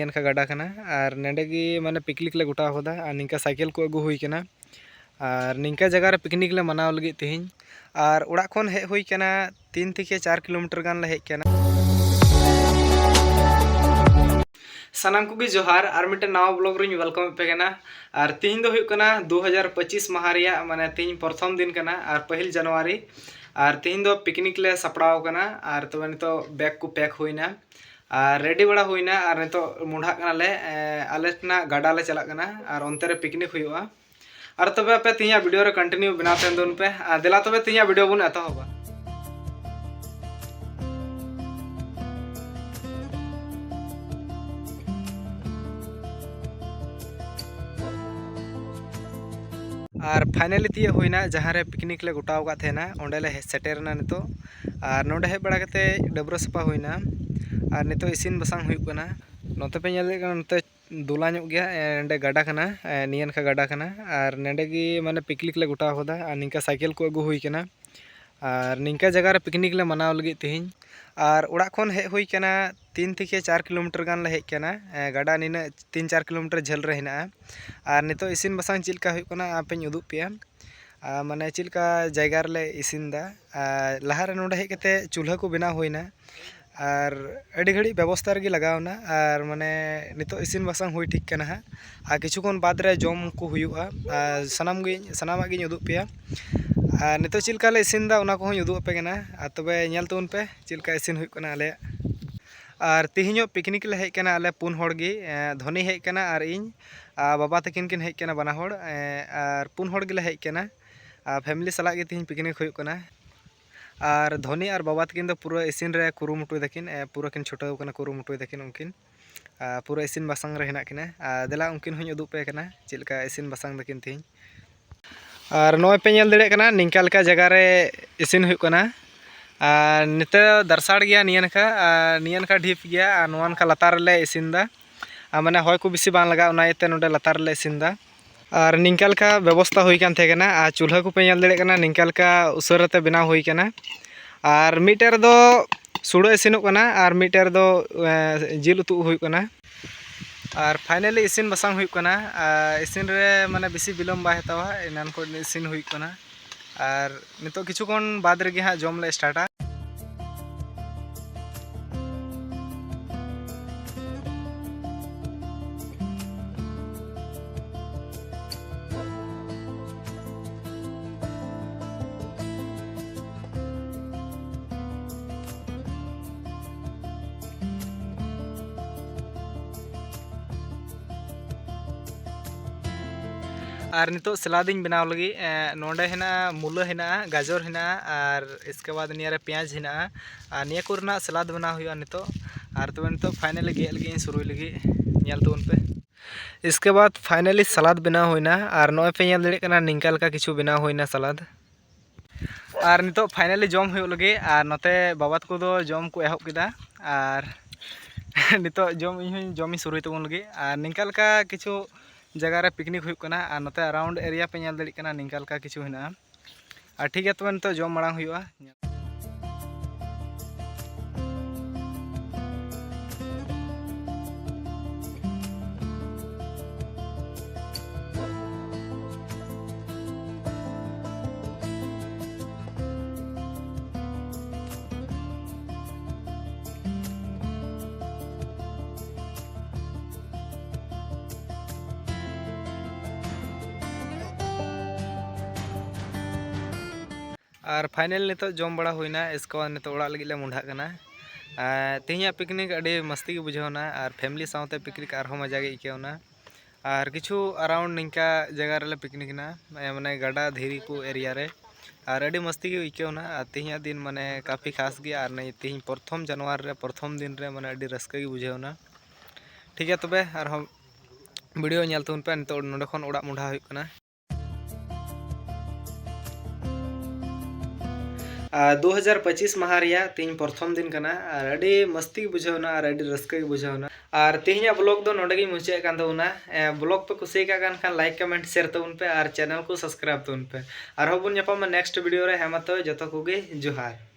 का गाड़ा कना और नेडे गी माने पिकनिक ले गोटा होदा और निंका साइकिल को अगु हुई कना और निंका जगह रे पिकनिक ले मनाव लगी तेहिं और उड़ा खन हे हुई कना 3 থেকে 4 किलोमीटर गान ले हे कना। सानाम को जोहार और मिटे नवा ब्लॉग रे वेलकम पे कना और तेहिं दो हुई कना 2025 माह रिया माने तेहिं प्रथम दिन कना और 1 जनवरी और तेहिं दो पिकनिक ले सपड़ाव कना और तबे नितो बैग को पैक होइना और रेडी बड़ा होइना और नितो मुंडा कना ले आलेना गाड़ा ले चला कना और ओनते रे पिकनिक हुआ और तबे पे तिया वीडियो रे कंटिन्यू बना तेन दोन पे देला तबे तिया वीडियो बन एतहबा। और फाइनली तिया होइना जहाँ रे पिकनिक ले गोटाव का थेना ओंडे ले सेटेरना नितो और नोडे हे बड़ा कते डबरो सपा होइना और नितो इसिन बसांग हुई कना नोते पे नेले कना नोते दुला ᱧᱚᱜ गया एंडे गाड़ा कना नियन का गाड़ा कना और नेडे गी माने पिकनिक ले गोटाव होदा और निंका साइकिल को अगु हुई कना और निंका जगह रे पिकनिक ले मनाव लगी तेहिं और उड़ा खन हे हुई कना 3 থেকে 4 किलोमीटर गान ले हे कना गाड़ा निना 3-4 किलोमीटर झेल रे हिना और नितो इसिन बसांग चिलका हुई कना आपें उदुग पेया माने चिलका जगह रे इसिन दा लहा रे नोडे हे कते चूल्हा को बनाव होइना और अड़ी घड़ी व्यवस्था रे लगावना और माने नितो इसिन बसांग हुई ठीक कना आ किछुखन बाद रे जम को हुयुआ सनामा गिन उदुग पेया नितो चिलका ले इसिन दा उना को हूँ उदुग पे कना तबे नेल तबन पे चिलका इसिन हुई कना आले और तिहिñो पिकनिक ले हेज कना आले 4 हड़ गी धोनी हेज कना और इñ बाबा तकिन किन हेज कना बाना हड़ और 4 हड़ गिले हेज कना फैमिली सला गे तिहिñ पिकनिक हुई कना और धोनी और बाबा तकिन दो पूरा इसिन रे कुरुमुटुय दकिन पूरा किन छुटाव कना कुरुमुटुय दकिन उनकिन पूरा इसिन बसांग रे हेना किना देला उनकिन हुँ उदुग पे कना चिलका इसिन बसांग दकिन तिहिñ और नोय पे नेल दड़े कना निंका लका जगह रे इसिन हुई कना निते दरसाड़ गया नियन का ढीप गया नोन का लतार ले इसिन दा माने हय को बेसी बांग लगा उनायते नोडे लतार ले इसिन दा और निंका का व्यवस्था हुई कान थे कना चूल्हा को पे नेल दड़े कना निंका का उसरते बनाव हुई कना और मिटर दो सुड़ो इसिनोग कना और मिटर दो जिल उतु हुई कना और फाइनली इसिन बसांग हुई कना इसिन रे माने बेसी बिलम बाय हतावा इनान को इसिन हुई कना और नितो किछुखन बाद रे हाँ जम ले स्टार्टा और नितो सलादिंग बनाव लगी नोडे हेना मूला हेना गाजर हेना और इसके बाद निया रे प्याज हेना और निया को रना सलाद बनाव हुआ नितो और तब नितो फाइनली गेल लगी शुरू लगी नेल तबन पे इसके बाद फाइनली सलाद बनाव होइना और नोय पे नेल दड़े कना निंका लका किछु बनाव होइना सलाद और नितो फाइनली जम हुई लगी और नोते बाबा को दो जम को एहब किदा और नितो जम इन जमी शुरू तबन लगी और निंका लका किछु जगह रे पिकनिक हुई कना और नोते अराउंड एरिया पे नेल दड़ी कना निंका लका किछु हेना और ठीक है तबे नितो जम मांग हुआ। और फाइनल नितो जम बड़ा होइना इसके बाद नितो ओड़ा लगी ले मुंडा कना तेहिया पिकनिक अड़ी मस्ती के बुझावना और फैमिली साथे पिकनिक और मजा गे इकेवना और किछु अराउंड निंका जगह रे पिकनिक ना माने गाड़ा धीरी को एरिया रे और अड़ी मस्ती के इकेवना तेहिया दिन माने काफ़ी खास गया और नहीं तेहिं प्रथम जनवरी रे प्रथम दिन रे माने अड़ी रस्का के बुझावना। ठीक है तबे और हम वीडियो नेल तबन पे नितो नोडे खन ओड़ा मुंडा हुई कना 2025 माह रिया तीन प्रथम दिन कना और अड़ी मस्ती बुझावना और अड़ी रस्का बुझावना और तेहिया ब्लॉग दो नोडे गी मुचाद कान तबना ब्लॉग पे कुसी का खान लाइक कमेंट शेयर तबन पे और चैनल को सब्सक्राइब तबन पे और होबन नेक्स्ट वीडियो रे हेमा तो जतो कोगे जोहार।